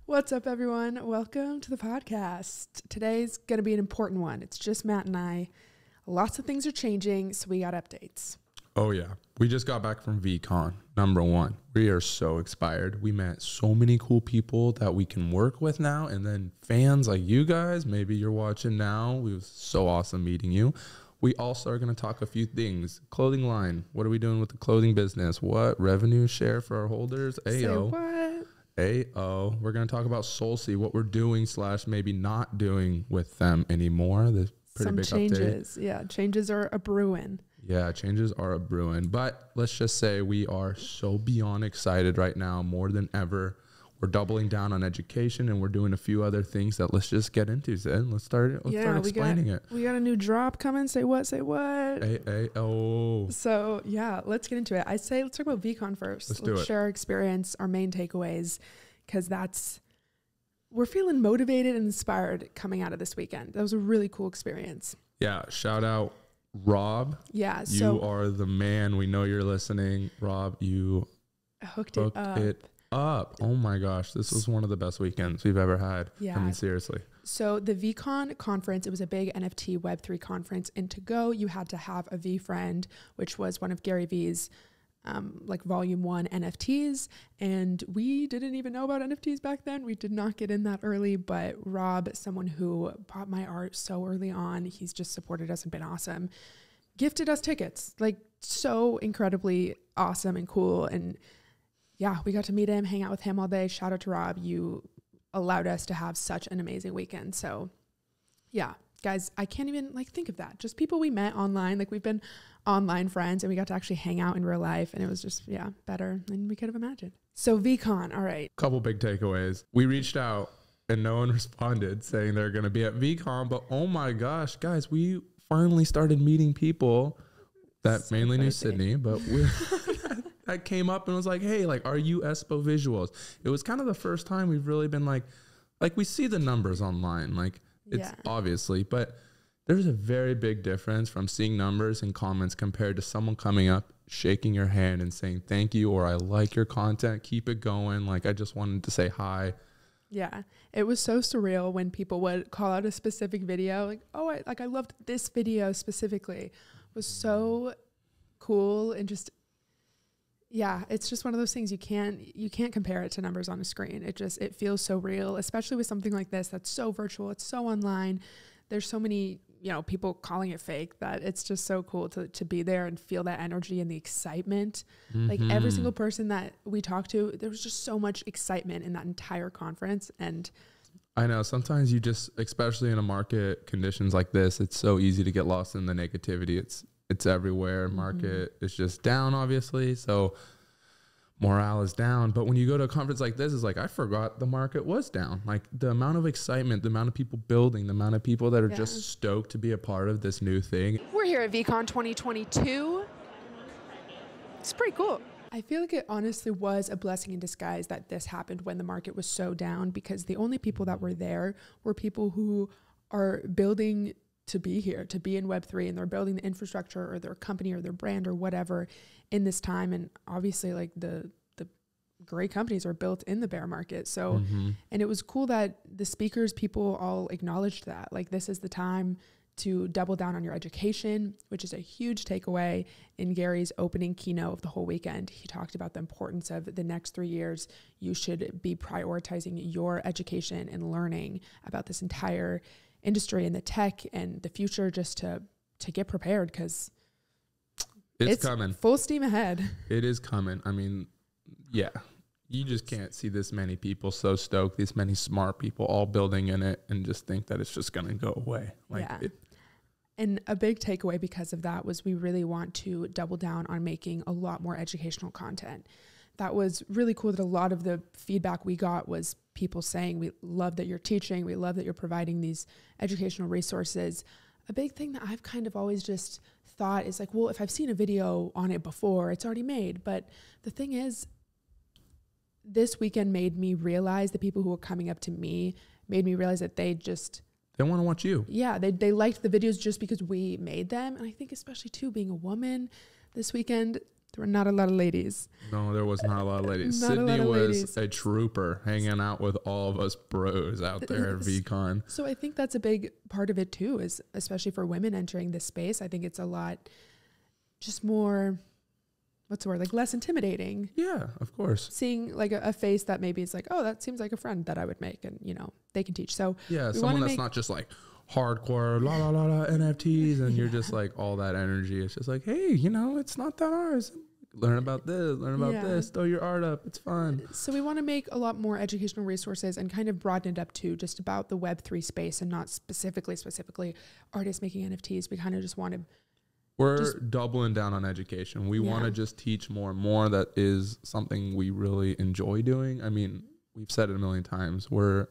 What's up, everyone? Welcome to the podcast. Today's going to be an important one. It's just Matt and I. Lots of things are changing, so we got updates. Oh, yeah. We just got back from VeeCon, number one. We are so inspired. We met so many cool people that we can work with now. And then fans like you guys, maybe you're watching now. It was so awesome meeting you. We also are going to talk a few things. Clothing line. What are we doing with the clothing business? What revenue share for our holders? Say what? Ayo. We're going to talk about SolSea, what we're doing / maybe not doing with them anymore. There's pretty big changes. update. Yeah, changes are a brewing. Yeah, changes are a brewing. But let's just say we are so beyond excited right now, more than ever. We're doubling down on education, and we're doing a few other things that let's just get into, Zed. Let's start explaining it. We got a new drop coming. Say what? Ayo. So, yeah, let's get into it. I say let's talk about VeeCon first. Let's share our experience, our main takeaways, because we're feeling motivated and inspired coming out of this weekend. That was a really cool experience. Yeah, shout out Rob. Yeah. You are the man. We know you're listening. Rob, you hooked it up. Oh my gosh, this was one of the best weekends we've ever had. Yeah. I mean, seriously. So the VeeCon conference, it was a big NFT Web3 conference, and to go, you had to have a VeeFriend, which was one of Gary Vee's volume 1 NFTs. And we didn't even know about NFTs back then. We did not get in that early, but Rob, someone who bought my art so early on, he's just supported us and been awesome, gifted us tickets, so incredibly awesome and cool. And yeah, we got to meet him, hang out with him all day. Shout out to Rob. You allowed us to have such an amazing weekend. So yeah, guys, I can't even think of that. Just people we met online. We've been online friends, and we got to actually hang out in real life. And it was just, better than we could have imagined. So VeeCon, all right. Couple big takeaways. We reached out and no one responded saying they're going to be at VeeCon, but oh my gosh, guys, we finally started meeting people that so mainly knew Sydney, but that came up and was like, hey, are you EspoVisuals? It was kind of the first time we've really been we see the numbers online, it's obviously, but there's a very big difference from seeing numbers and comments compared to someone coming up, shaking your hand and saying thank you, or I like your content, keep it going. I just wanted to say hi. Yeah, it was so surreal when people would call out a specific video, I loved this video specifically. It was so cool, and just it's just one of those things you can't compare it to numbers on a screen. It feels so real, especially with something like this that's so virtual, it's so online. There's so many people calling it fake, that it's just so cool to be there and feel that energy and the excitement. Mm-hmm. Every single person that we talked to, there was just so much excitement in that entire conference. And I know sometimes you just, especially in a market conditions like this, it's so easy to get lost in the negativity. It's everywhere. Market is just down, obviously. So morale is down. But when you go to a conference like this, it's I forgot the market was down. The amount of excitement, the amount of people building, the amount of people that are just stoked to be a part of this new thing. We're here at VeeCon 2022. It's pretty cool. I feel like it honestly was a blessing in disguise that this happened when the market was so down, because the only people that were there were people who are building to be here, to be in Web3, and they're building the infrastructure or their company or their brand or whatever in this time. And obviously the great companies are built in the bear market. So, and it was cool that the speakers, people all acknowledged that, this is the time to double down on your education, which is a huge takeaway. In Gary's opening keynote of the whole weekend, he talked about the importance of the next 3 years. You should be prioritizing your education and learning about this entire industry and the tech and the future, just to get prepared, because it's coming full steam ahead. It is coming. I mean, you just can't see this many people so stoked, these many smart people all building in it, and just think that it's just going to go away. And a big takeaway because of that was we really want to double down on making a lot more educational content. That was really cool, that a lot of the feedback we got was people saying, we love that you're teaching, we love that you're providing these educational resources. A big thing that I've kind of always just thought is well, if I've seen a video on it before, it's already made. But the thing is, this weekend made me realize, the people who were coming up to me made me realize that they want to watch you. Yeah, they liked the videos just because we made them. And I think especially too, being a woman this weekend, There were not a lot of ladies. No, there was not a lot of ladies. Sydney was a trooper hanging out with all of us bros out there at VeeCon. So I think that's a big part of it too, is especially for women entering this space. I think it's a lot just more, what's the word, like less intimidating. Yeah, of course. Seeing like a face that maybe is like, oh, that seems like a friend that I would make, and you know, they can teach. So yeah, someone that's not just like hardcore la NFTs and you're just like all that energy. It's just like, hey, you know, it's not that hard. Learn about this, throw your art up. It's fun. So we want to make a lot more educational resources and kind of broaden it up to just about the Web3 space and not specifically artists making NFTs. We kind of just want to. We're doubling down on education. We want to just teach more and more. That is something we really enjoy doing. I mean, we've said it a million times. We're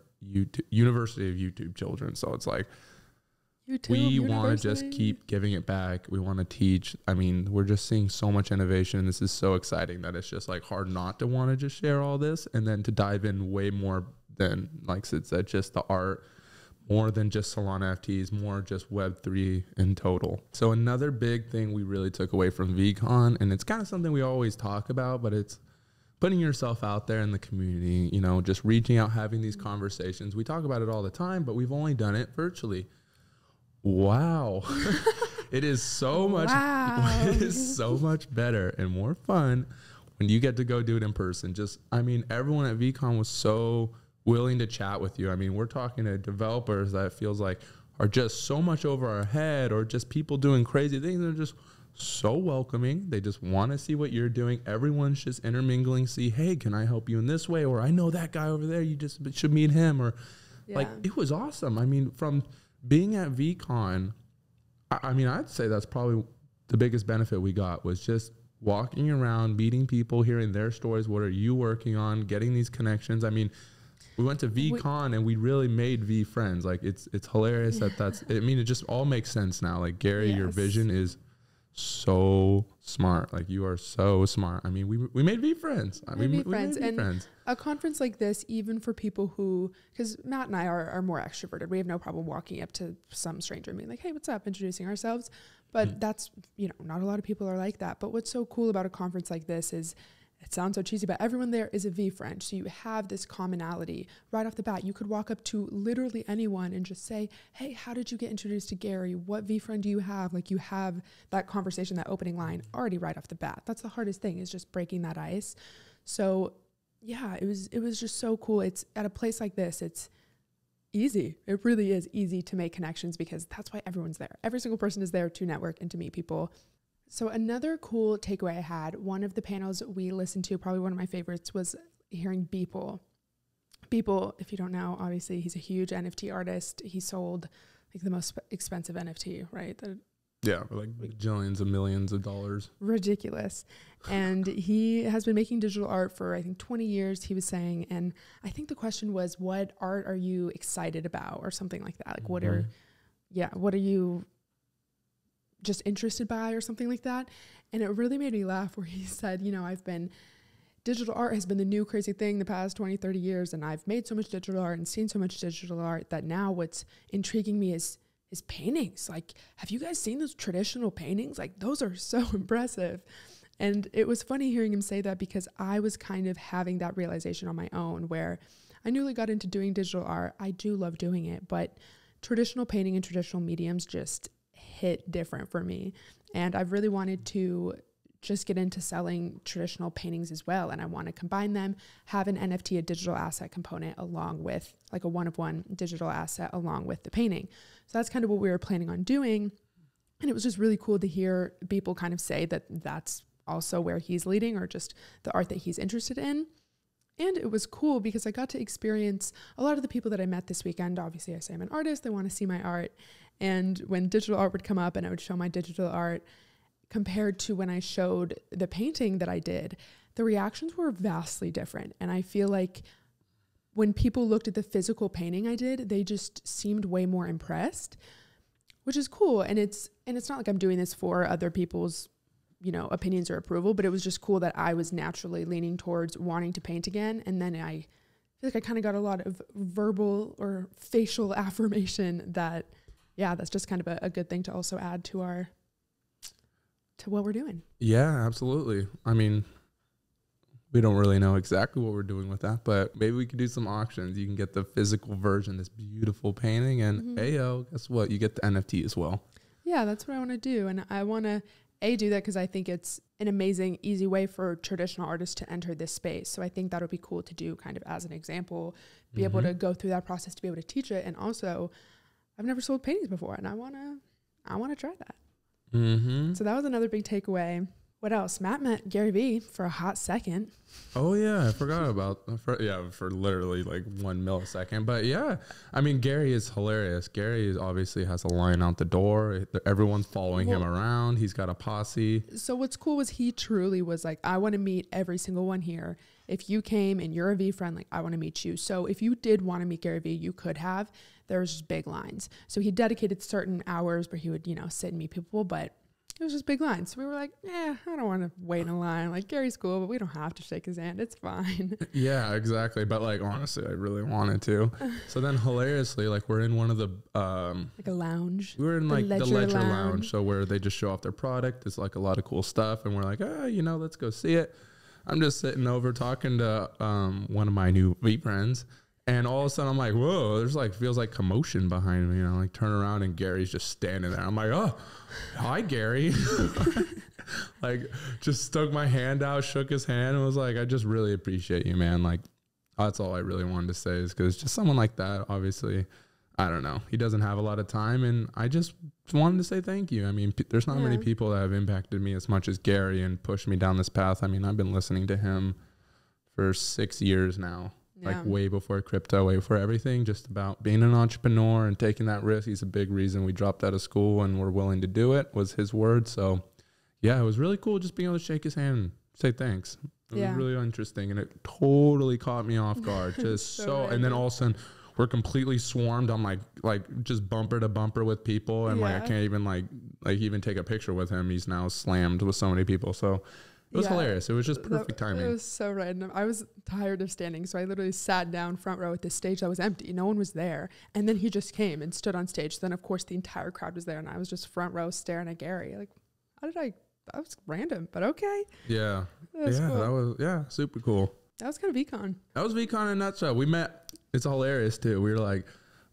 University of YouTube children. So it's like, we want to just keep giving it back. We want to teach. I mean, we're just seeing so much innovation. This is so exciting that it's just like hard not to want to just share all this and then to dive in way more than, like Sid said, just the art, more than just Solana NFTs, more just Web3 in total. So another big thing we really took away from VeeCon, and it's kind of something we always talk about, but it's putting yourself out there in the community, you know, just reaching out, having these conversations. We talk about it all the time, but we've only done it virtually. Wow. It is so much it is so much better and more fun when you get to go do it in person. Just, I mean, everyone at VeeCon was so willing to chat with you. I mean, we're talking to developers that feels like are just so much over our head, or just people doing crazy things. They're just so welcoming. They just want to see what you're doing. Everyone's just intermingling, see, hey, can I help you in this way? Or I know that guy over there, you just should meet him. Or like, it was awesome. I mean, from being at VeeCon, I mean, I'd say that's probably the biggest benefit we got, was just walking around, meeting people, hearing their stories. What are you working on? Getting these connections. I mean, we went to VeeCon and we really made V friends. Like, it's hilarious that's, I mean, it just all makes sense now. Like, Gary, your vision is so smart. Like, you are so smart. I mean, we made V friends. I mean, we made V friends. A conference like this, even for people who, because Matt and I are more extroverted, we have no problem walking up to some stranger and being like, hey, what's up, introducing ourselves. But that's, you know, not a lot of people are like that. But what's so cool about a conference like this is, it sounds so cheesy, but everyone there is a V friend. So you have this commonality right off the bat. You could walk up to literally anyone and just say, hey, how did you get introduced to Gary? What V friend do you have? Like, you have that conversation, that opening line already right off the bat. That's the hardest thing, is just breaking that ice. So yeah, it was just so cool. It's at a place like this, it's easy. It really is easy to make connections, because that's why everyone's there. Every single person is there to network and to meet people. So another cool takeaway I had, one of the panels we listened to, probably one of my favorites, was hearing Beeple. Beeple, if you don't know, obviously he's a huge NFT artist. He sold like the most expensive NFT, right? Like bajillions of millions of dollars. Ridiculous. And he has been making digital art for, I think, 20 years, he was saying. And I think the question was, what art are you excited about, or something like that? Like, what are you just interested by, or something like that? And it really made me laugh, where he said, you know, digital art has been the new crazy thing the past 20, 30 years. And I've made so much digital art and seen so much digital art that now what's intriguing me is paintings. Like, have you guys seen those traditional paintings? Like, those are so impressive. And it was funny hearing him say that, because I was kind of having that realization on my own, where I newly got into doing digital art. I do love doing it, but traditional painting and traditional mediums just hit different for me. And I've really wanted to just get into selling traditional paintings as well. And I want to combine them, have an NFT, a digital asset component, along with like a one-of-one digital asset along with the painting. So that's kind of what we were planning on doing. And it was just really cool to hear people kind of say that that's also where he's leading, or just the art that he's interested in. And it was cool because I got to experience a lot of the people that I met this weekend. Obviously, I say I'm an artist, they want to see my art. And when digital art would come up and I would show my digital art, compared to when I showed the painting that I did, the reactions were vastly different. And I feel like when people looked at the physical painting I did, they just seemed way more impressed, which is cool. And it's not like I'm doing this for other people's, you know, opinions or approval, but it was just cool that I was naturally leaning towards wanting to paint again. And then I feel like I kind of got a lot of verbal or facial affirmation that, yeah, that's just kind of a good thing to also add to our to what we're doing. Yeah, absolutely. I mean, we don't really know exactly what we're doing with that, but maybe we could do some auctions. You can get the physical version, this beautiful painting, and ayo, guess what? You get the NFT as well. Yeah, that's what I want to do. And I want to do that because I think it's an amazing, easy way for traditional artists to enter this space. So I think that would be cool to do kind of as an example, be able to go through that process, to be able to teach it. And also, I've never sold paintings before, and I want to try that. So that was another big takeaway. What else? Matt met Gary Vee for a hot second. Oh yeah, I forgot about for literally like 1 millisecond. But yeah, I mean, Gary is hilarious. Gary obviously has a line out the door. Everyone's following him around. He's got a posse. So what's cool was he truly was like, I want to meet every single one here. If you came and you're a V friend, like I want to meet you. So if you did want to meet Gary Vee, you could have. There was just big lines. So he dedicated certain hours where he would, sit and meet people, but it was just big lines. So we were like, I don't want to wait in a line. Like, Gary's cool, but we don't have to shake his hand. It's fine. Yeah, exactly. But like, honestly, I really wanted to. So then hilariously, like we're in one of the, like a lounge. We were in like the Ledger Lounge. So where they just show off their product. There's like a lot of cool stuff. And we're like, let's go see it. I'm just sitting over talking to one of my new V friends. And all of a sudden I'm like, whoa, there's like, feels like commotion behind me. Like turn around and Gary's just standing there. I'm like, oh, hi, Gary. Like just stuck my hand out, shook his hand and was like, I just really appreciate you, man. Like that's all I really wanted to say is because just someone like that, obviously, I don't know. He doesn't have a lot of time. And I just wanted to say thank you. I mean, there's not many people that have impacted me as much as Gary and pushed me down this path. I mean, I've been listening to him for 6 years now. Like way before crypto, way before everything, just about being an entrepreneur and taking that risk. He's a big reason we dropped out of school and were willing to do it, was his word. So yeah, it was really cool just being able to shake his hand and say thanks. It was really interesting. And it totally caught me off guard. Just and then all of a sudden we're completely swarmed. I'm like just bumper to bumper with people. And like, I can't even like even take a picture with him. He's now slammed with so many people. So it was hilarious. It was just perfect timing. It was so random. I was tired of standing, so I literally sat down front row at this stage that was empty. No one was there. And then he just came and stood on stage. Then, of course, the entire crowd was there, and I was just front row staring at Gary. Like, that was random, but okay. Yeah. That was cool. That was super cool. That was kind of VeeCon. That was VeeCon in a nutshell. We met. It's hilarious, too. We were like,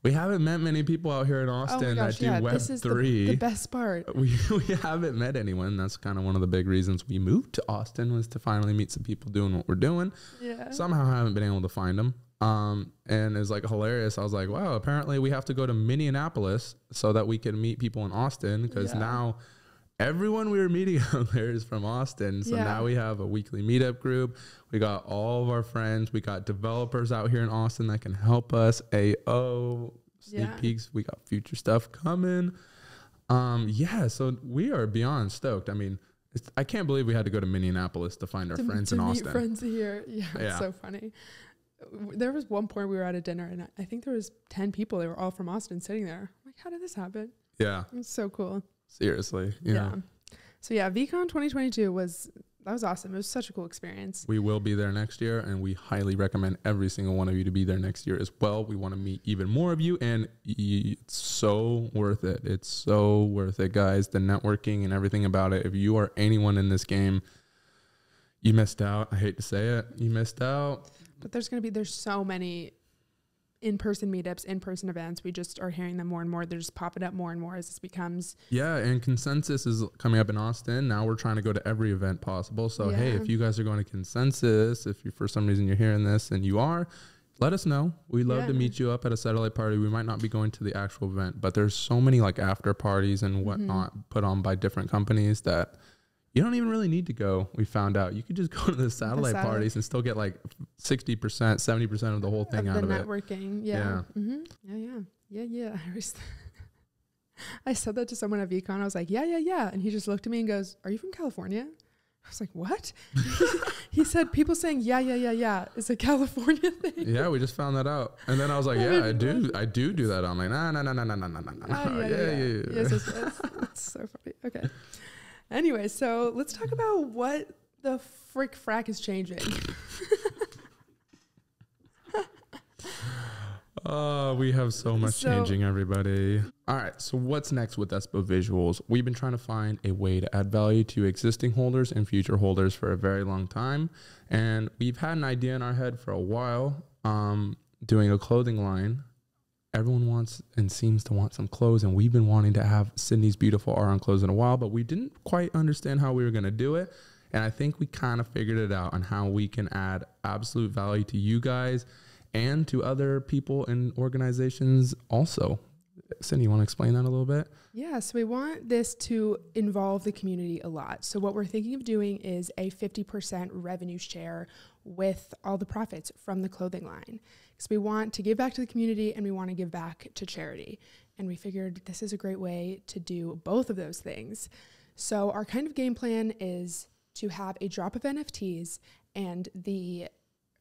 we haven't met many people out here in Austin that do Web3. The best part. We haven't met anyone. That's kind of one of the big reasons we moved to Austin, was to finally meet some people doing what we're doing. Yeah. Somehow I haven't been able to find them. And it's like hilarious. I was like, wow, apparently we have to go to Minneapolis so that we can meet people in Austin, because now everyone we were meeting out there is from Austin. So now we have a weekly meetup group. We got all of our friends. We got developers out here in Austin that can help us. Sneak peeks. We got future stuff coming. So we are beyond stoked. I mean, I can't believe we had to go to Minneapolis to find our friends in Austin. Friends here. Yeah, it's so funny. There was one point we were at a dinner, and I think there was 10 people. They were all from Austin sitting there. I'm like, how did this happen? Yeah. It's so cool. Seriously. Yeah. So yeah, VeeCon 2022 was awesome. It was such a cool experience. We will be there next year, and we highly recommend every single one of you to be there next year as well. We want to meet even more of you, and it's so worth it. It's so worth it, guys. The networking and everything about it. If you are anyone in this game, you missed out. I hate to say it. You missed out. But there's so many in-person meetups, in-person events. We just are hearing them more and more. They're just popping up more and more as this becomes. Yeah, and Consensus is coming up in Austin. Now we're trying to go to every event possible. So, hey, if you guys are going to Consensus, if you for some reason you're hearing this and you are, let us know. We'd love to meet you up at a satellite party. We might not be going to the actual event, but there's so many like after parties and whatnot put on by different companies that you don't even really need to go. We found out you could just go to the satellite parties and still get like 60%, 70% of the whole thing out of it. Networking. Yeah. Yeah. I said that to someone at VeeCon. I was like, yeah. And he just looked at me and goes, are you from California? I was like, what? He said, people saying, yeah. It's a California thing. Yeah, we just found that out. And then I was like, I do that. I'm like, nah. Yeah. Yes. It's so funny. Okay. Anyway, so let's talk about what the frick frack is changing. We have so much changing, everybody. All right. So what's next with EspoVisuals? We've been trying to find a way to add value to existing holders and future holders for a very long time. And we've had an idea in our head for a while, doing a clothing line. Everyone wants and seems to want some clothes, and we've been wanting to have Sydney's beautiful art on clothes in a while, but we didn't quite understand how we were going to do it. And I think we kind of figured it out on how we can add absolute value to you guys and to other people and organizations also. Sydney, you want to explain that a little bit? Yeah, so we want this to involve the community a lot. So what we're thinking of doing is a 50% revenue share with all the profits from the clothing line. So we want to give back to the community and we want to give back to charity. And we figured this is a great way to do both of those things. So our kind of game plan is to have a drop of NFTs and the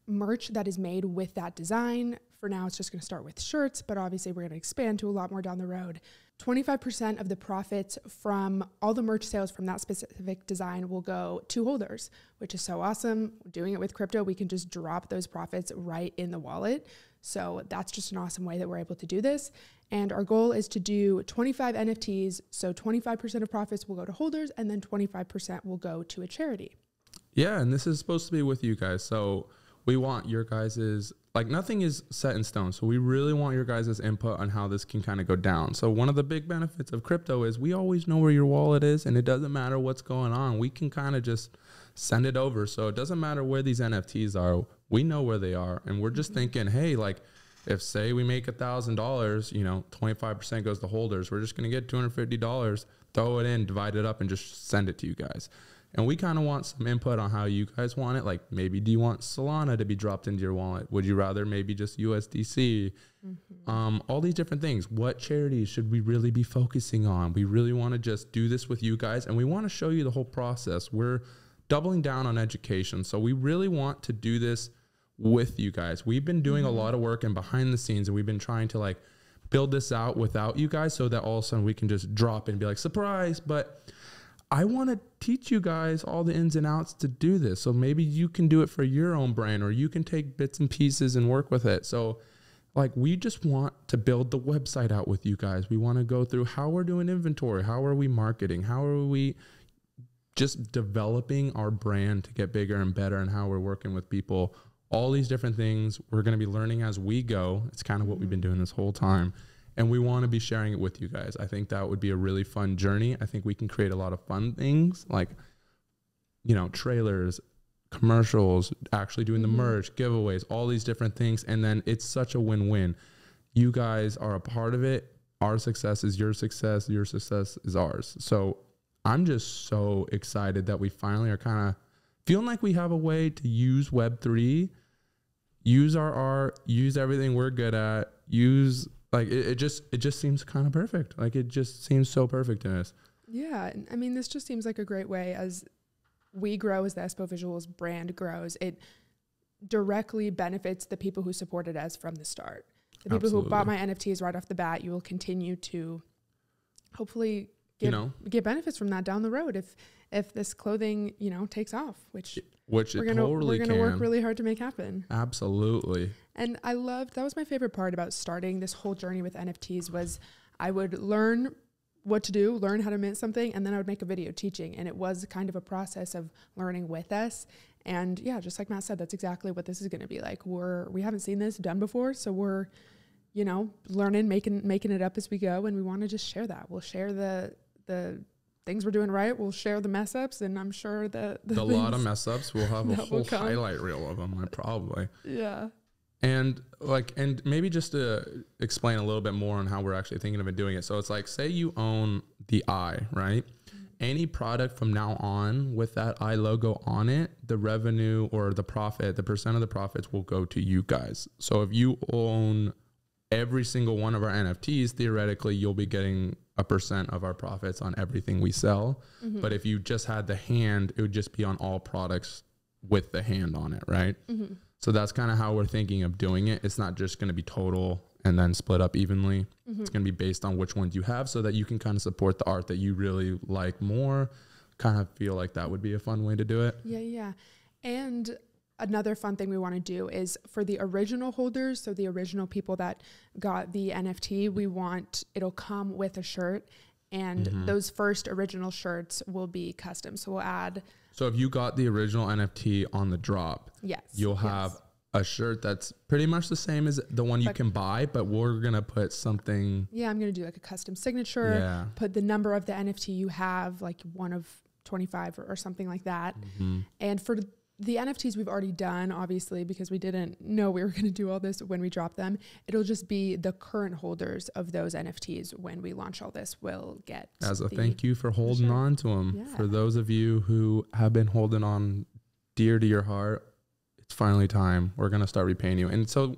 merch that is made with that design. For now, it's just going to start with shirts, but obviously we're going to expand to a lot more down the road. 25% of the profits from all the merch sales from that specific design will go to holders, which is so awesome. Doing it with crypto, we can just drop those profits right in the wallet. So that's just an awesome way that we're able to do this. And our goal is to do 25 NFTs. So 25% of profits will go to holders and then 25% will go to a charity. Yeah. And this is supposed to be with you guys. So we want your guys's, like, nothing is set in stone. So we really want your guys' input on how this can kind of go down. So one of the big benefits of crypto is we always know where your wallet is, and it doesn't matter what's going on. We can kind of just send it over. So it doesn't matter where these NFTs are. We know where they are. And we're just thinking, hey, like, if say we make $1,000, you know, 25% goes to holders, we're just going to get $250, throw it in, divide it up, and just send it to you guys. And we kind of want some input on how you guys want it. Like, maybe do you want Solana to be dropped into your wallet? Would you rather maybe just USDC? All these different things. What charities should we really be focusing on? We really want to just do this with you guys, and we want to show you the whole process. We're doubling down on education. So we really want to do this with you guys. We've been doing a lot of work and behind the scenes, and we've been trying to like build this out without you guys so that all of a sudden we can just drop in and be like, surprise. But I want to teach you guys all the ins and outs to do this. So maybe you can do it for your own brand, or you can take bits and pieces and work with it. So like, we just want to build the website out with you guys. We want to go through how we're doing inventory. How are we marketing? How are we just developing our brand to get bigger and better, and how we're working with people, all these different things we're going to be learning as we go. It's kind of what we've been doing this whole time. And we want to be sharing it with you guys. I think that would be a really fun journey. I think we can create a lot of fun things like, you know, trailers, commercials, actually doing the merch, giveaways, all these different things. And then it's such a win-win. You guys are a part of it. Our success is your success. Your success is ours. So I'm just so excited that we finally are kind of feeling like we have a way to use Web3, use our art, use everything we're good at, use... Like it just seems kind of perfect. Like it just seems so perfect to us. Yeah. I mean, this just seems like a great way as we grow, as the EspoVisuals brand grows. It directly benefits the people who supported us from the start. The people who bought my NFTs right off the bat, you will continue to hopefully get benefits from that down the road if this clothing, you know, takes off, which we're gonna work really hard to make happen. Absolutely. And that was my favorite part about starting this whole journey with NFTs was I would learn what to do, learn how to mint something, and then I would make a video teaching. And it was kind of a process of learning with us. And yeah, just like Matt said, that's exactly what this is going to be like. We haven't seen this done before, so we're, you know, learning, making it up as we go. And we want to just share that. We'll share the things we're doing right. We'll share the mess ups, and I'm sure that a lot of mess ups. We'll have a whole highlight reel of them. Probably. Yeah. And maybe just to explain a little bit more on how we're actually thinking of doing it. So it's like, say you own the eye, right? Any product from now on with that eye logo on it, the revenue or the profit, the percent of the profits will go to you guys. So if you own every single one of our NFTs, theoretically, you'll be getting a percent of our profits on everything we sell. But if you just had the hand, it would just be on all products with the hand on it, right? So that's kind of how we're thinking of doing it. It's not just going to be total and then split up evenly. It's going to be based on which ones you have so that you can kind of support the art that you really like more. Kind of feel like that would be a fun way to do it. Yeah. And another fun thing we want to do is for the original holders, so the original people that got the NFT, it'll come with a shirt, and those first original shirts will be custom. So we'll add. So if you got the original NFT on the drop, you'll have a shirt that's pretty much the same as the one you can buy, but we're going to put something. Yeah, I'm going to do like a custom signature, put the number of the NFT you have, like one of 25 or something like that. And for the NFTs we've already done, obviously, because we didn't know we were going to do all this when we dropped them, it'll just be the current holders of those NFTs when we launch all this will get. As a thank you for holding on to them. Yeah. For those of you who have been holding on dear to your heart, it's finally time. We're going to start repaying you. And so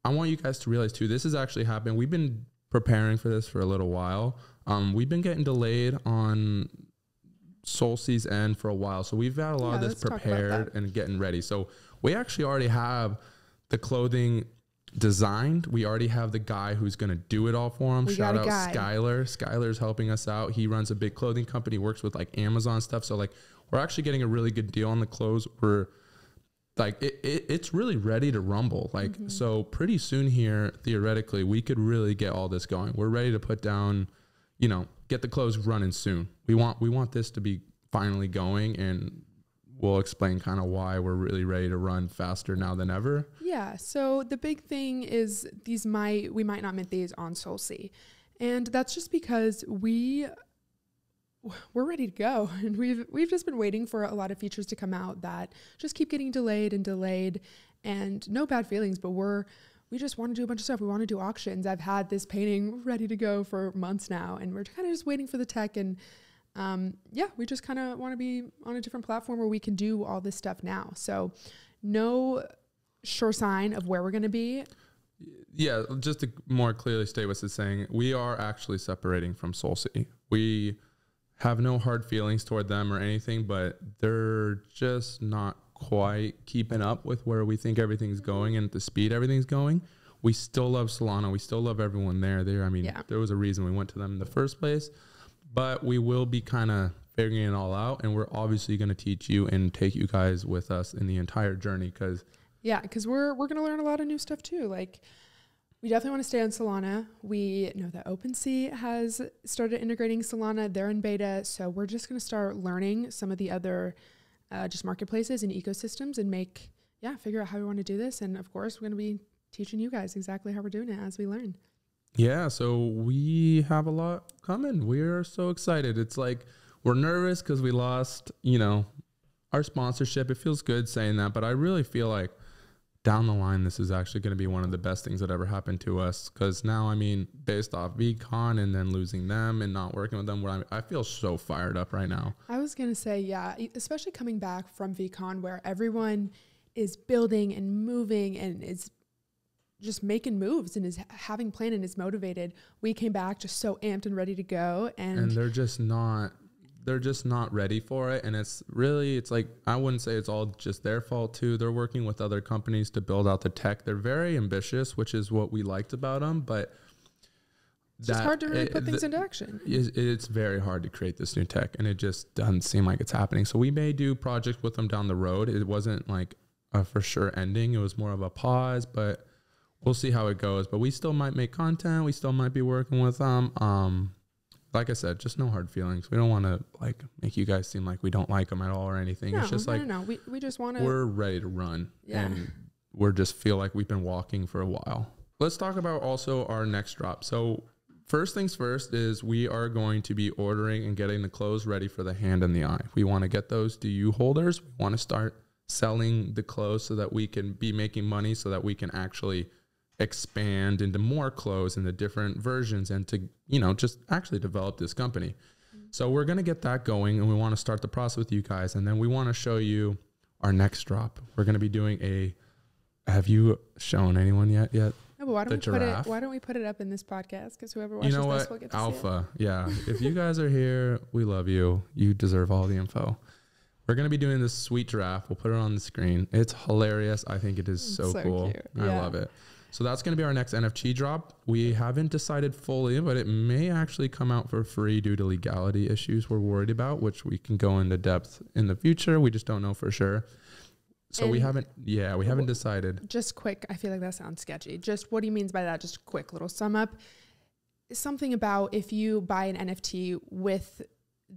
I want you guys to realize too, this is actually happening. We've been preparing for this for a little while. We've been getting delayed on SolSea's end for a while, so we've got a lot of this prepared and getting ready. So we actually already have the clothing designed. We already have the guy who's going to do it all for him. Shout out Skylar. Skylar's helping us out. He runs a big clothing company, works with like Amazon stuff. So like we're actually getting a really good deal on the clothes. We're like it's really ready to rumble. Like so pretty soon here, theoretically, we could really get all this going. We're ready to put down, you know, get the clothes running soon. We want this to be finally going, and we'll explain kind of why we're really ready to run faster now than ever. Yeah. So the big thing is we might not mint these on SolSea, and that's just because we're ready to go, and we've just been waiting for a lot of features to come out that just keep getting delayed, and no bad feelings, but we just want to do a bunch of stuff. We want to do auctions. I've had this painting ready to go for months now, and we're kind of just waiting for the tech. And we just kind of want to be on a different platform where we can do all this stuff now. So no sure sign of where we're going to be. Yeah, just to more clearly state what it's saying, we are actually separating from SolSea. We have no hard feelings toward them or anything, but they're just not quite keeping up with where we think everything's going and at the speed everything's going. We still love Solana. We still love everyone there. I mean, there was a reason we went to them in the first place, but we will be kind of figuring it all out. And we're obviously going to teach you and take you guys with us in the entire journey. Cause we're going to learn a lot of new stuff too. Like we definitely want to stay on Solana. We know that OpenSea has started integrating Solana. They're in beta. So we're just going to start learning some of the other just marketplaces and ecosystems and figure out how we want to do this. And of course, we're going to be teaching you guys exactly how we're doing it as we learn. Yeah. So we have a lot coming. We're so excited. It's like, we're nervous because we lost, our sponsorship. It feels good saying that, but I really feel like down the line, this is actually going to be one of the best things that ever happened to us. Cause now, based off VeeCon and then losing them and not working with them, I feel so fired up right now. I was going to say, especially coming back from VeeCon where everyone is building and moving and is just making moves and is having plan and is motivated. We came back just so amped and ready to go. And they're just not ready for it. And it's like, I wouldn't say it's all just their fault too. They're working with other companies to build out the tech. They're very ambitious, which is what we liked about them, but it's just hard to really put things into action. It's very hard to create this new tech, and it just doesn't seem like it's happening. So we may do projects with them down the road. It wasn't like a for sure ending. It was more of a pause, but we'll see how it goes. But we still might make content. We still might be working with them. Like I said, just no hard feelings. We don't want to make you guys seem like we don't like them at all or anything. No, it's just no. We just want to. We're ready to run, and we're just feel like we've been walking for a while. Let's talk about also our next drop. So first things first is we are going to be ordering and getting the clothes ready for the hand and the eye. We want to get those to you holders. We want to start selling the clothes so that we can be making money, so that we can actually expand into more clothes and the different versions and to, just actually develop this company. So we're going to get that going, and we want to start the process with you guys. And then we want to show you our next drop. We're going to be doing have you shown anyone yet? No, but why don't we put it up in this podcast? Because whoever watches this will get to Alpha. See it. Yeah. If you guys are here, we love you. You deserve all the info. We're going to be doing this sweet giraffe. We'll put it on the screen. It's hilarious. I think it is so cool. Cute. I love it. So that's going to be our next NFT drop. We haven't decided fully, but it may actually come out for free due to legality issues we're worried about, which we can go into depth in the future. We just don't know for sure. So we haven't decided. Just quick, I feel like that sounds sketchy. Just what he means by that, just a quick little sum up. Something about if you buy an NFT with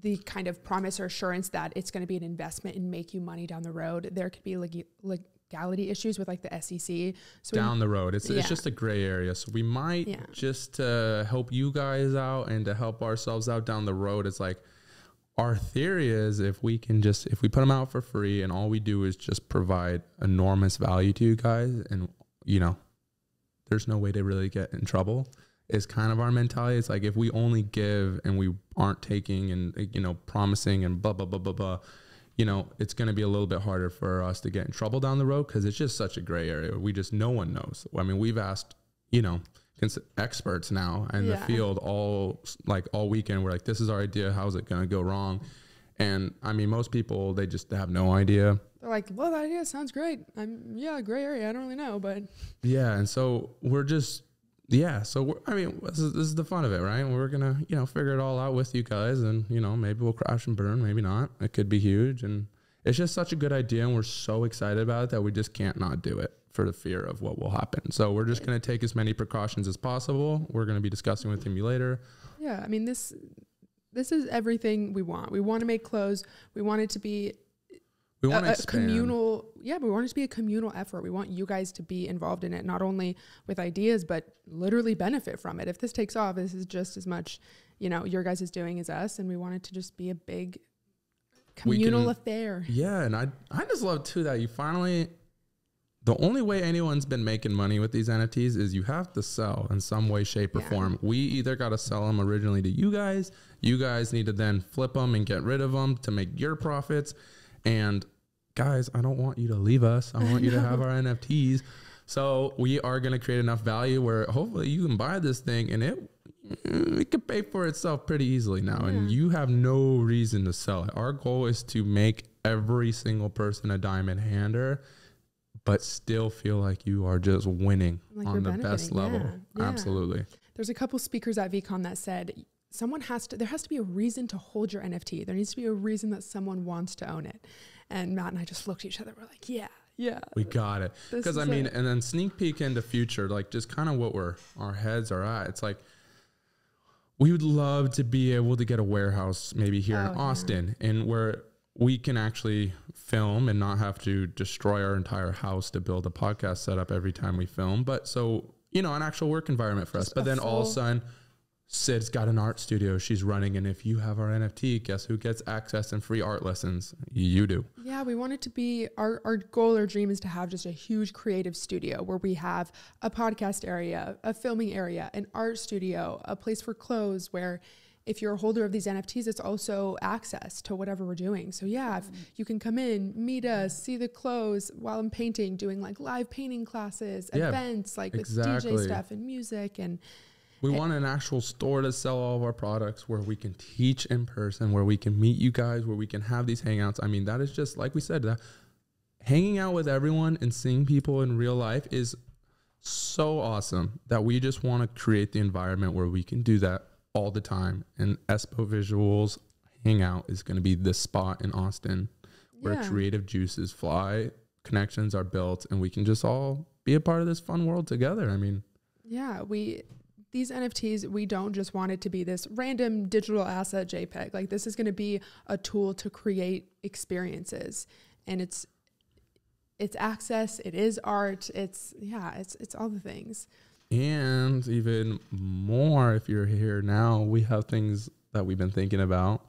the kind of promise or assurance that it's going to be an investment and make you money down the road, there could be legality issues with like the SEC. So down the road, it's just a gray area. So we might just to help you guys out and to help ourselves out down the road. It's like, our theory is if we put them out for free and all we do is just provide enormous value to you guys, and there's no way to really get in trouble, is kind of our mentality. It's like if we only give and we aren't taking and promising and blah blah blah blah blah, it's going to be a little bit harder for us to get in trouble down the road, because it's just such a gray area. No one knows. I mean, we've asked experts now in the field all weekend. We're like, this is our idea, how's it going to go wrong? And I mean, most people, they just have no idea. They're like, well, the idea sounds great. Gray area, I don't really know, but and so we're just this is the fun of it, right? We're gonna figure it all out with you guys, and maybe we'll crash and burn, maybe not. It could be huge, and it's just such a good idea, and we're so excited about it that we just can't not do it for the fear of what will happen. So we're just going to take as many precautions as possible. We're going to be discussing with you later. Yeah, I mean, this is everything we want. We want to make clothes. We want it to be a communal. Yeah, we want it to be a communal effort. We want you guys to be involved in it, not only with ideas, but literally benefit from it. If this takes off, this is just as much, your guys is doing as us. And we want it to just be a big communal affair. Yeah. And I just love too that you finally, the only way anyone's been making money with these NFTs is you have to sell in some way, shape, or form. We either got to sell them originally to you guys need to then flip them and get rid of them to make your profits. And guys, I don't want you to leave us. I want you to have our NFTs. So we are going to create enough value where hopefully you can buy this thing and it could pay for itself pretty easily now. And you have no reason to sell it. Our goal is to make every single person a diamond hander, but still feel like you are just winning on the best level. Yeah. Absolutely. There's a couple speakers at VeeCon that said there has to be a reason to hold your NFT. There needs to be a reason that someone wants to own it. And Matt and I just looked at each other. We're like, yeah. We got it. Because I mean, and then sneak peek into future, like just kind of what our heads are at. It's like, we would love to be able to get a warehouse maybe here in Austin, and where we can actually film and not have to destroy our entire house to build a podcast setup every time we film. But so, an actual work environment for us. But then all of a sudden, Sid's got an art studio she's running. And if you have our NFT, guess who gets access and free art lessons? You do. Yeah, we want it to be, our goal or dream is to have just a huge creative studio where we have a podcast area, a filming area, an art studio, a place for clothes where if you're a holder of these NFTs, it's also access to whatever we're doing. So yeah, if you can come in, meet us, see the clothes while I'm painting, doing like live painting classes, events, like with DJ stuff and music. And we want an actual store to sell all of our products where we can teach in person, where we can meet you guys, where we can have these hangouts. I mean, that is just, like we said, hanging out with everyone and seeing people in real life is so awesome that we just want to create the environment where we can do that all the time. And EspoVisuals Hangout is going to be the spot in Austin where creative juices fly, connections are built, and we can just all be a part of this fun world together. I mean, these NFTs, we don't just want it to be this random digital asset JPEG. Like, this is going to be a tool to create experiences, and it's access, it is art, it's all the things. And even more, if you're here now, we have things that we've been thinking about.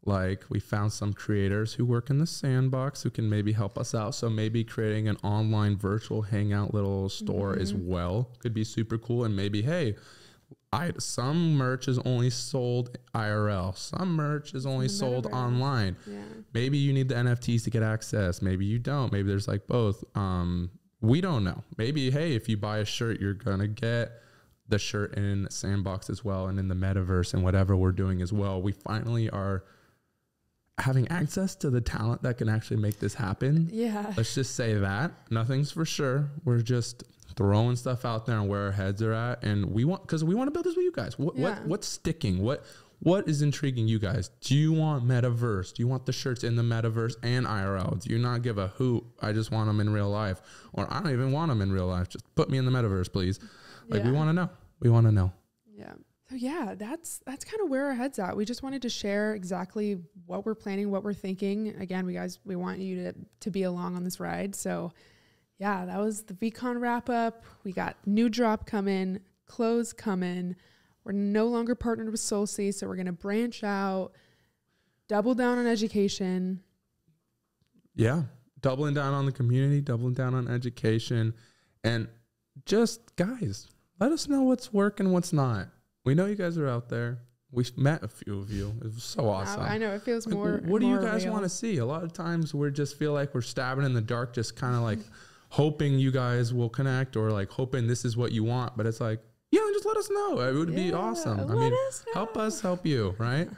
Like, we found some creators who work in the sandbox who can maybe help us out. So maybe creating an online virtual hangout little store as well could be super cool. And maybe, hey, some merch is only sold IRL. Some merch is only sold online. Yeah. Maybe you need the NFTs to get access. Maybe you don't. Maybe there's like both. We don't know. Maybe, hey, if you buy a shirt, you're going to get the shirt in Sandbox as well, and in the metaverse and whatever we're doing as well. We finally are having access to the talent that can actually make this happen. Yeah. Let's just say that. Nothing's for sure. We're just throwing stuff out there and where our heads are at. And we want to build this with you guys. What's sticking? What is intriguing you guys? Do you want metaverse? Do you want the shirts in the metaverse and IRL? Do you not give a hoot? I just want them in real life, or I don't even want them in real life. Just put me in the metaverse, please. Like, we want to know. We want to know. Yeah. So yeah, that's kind of where our head's at. We just wanted to share exactly what we're planning, what we're thinking. Again, we want you to be along on this ride. So yeah, that was the VeeCon wrap up. We got new drop coming, clothes coming. We're no longer partnered with SolSea, so we're going to branch out, double down on education. Yeah, doubling down on the community, doubling down on education, and just, guys, let us know what's working, what's not. We know you guys are out there. We've met a few of you. It was so awesome. I know, it feels more. What do you guys real. want to see? A lot of times we just feel like we're stabbing in the dark, just kind of like hoping you guys will connect, or like hoping this is what you want. But it's like, just let us know. It would be awesome. I mean, help us help you, right?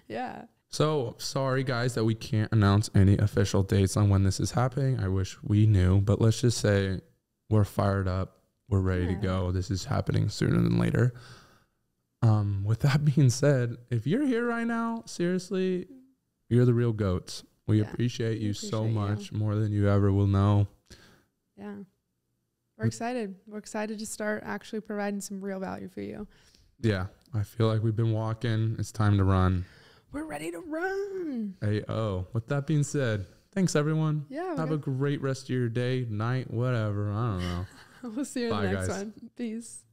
Yeah. So sorry, guys, that we can't announce any official dates on when this is happening. I wish we knew, but let's just say we're fired up. We're ready to go. This is happening sooner than later. With that being said, if you're here right now, seriously, you're the real goats. We appreciate you so much, more than you ever will know. Yeah. We're excited. We're excited to start actually providing some real value for you. Yeah. I feel like we've been walking. It's time to run. We're ready to run. With that being said, thanks, everyone. Yeah. Have a great rest of your day, night, whatever. I don't know. We'll see you in the next one. Peace.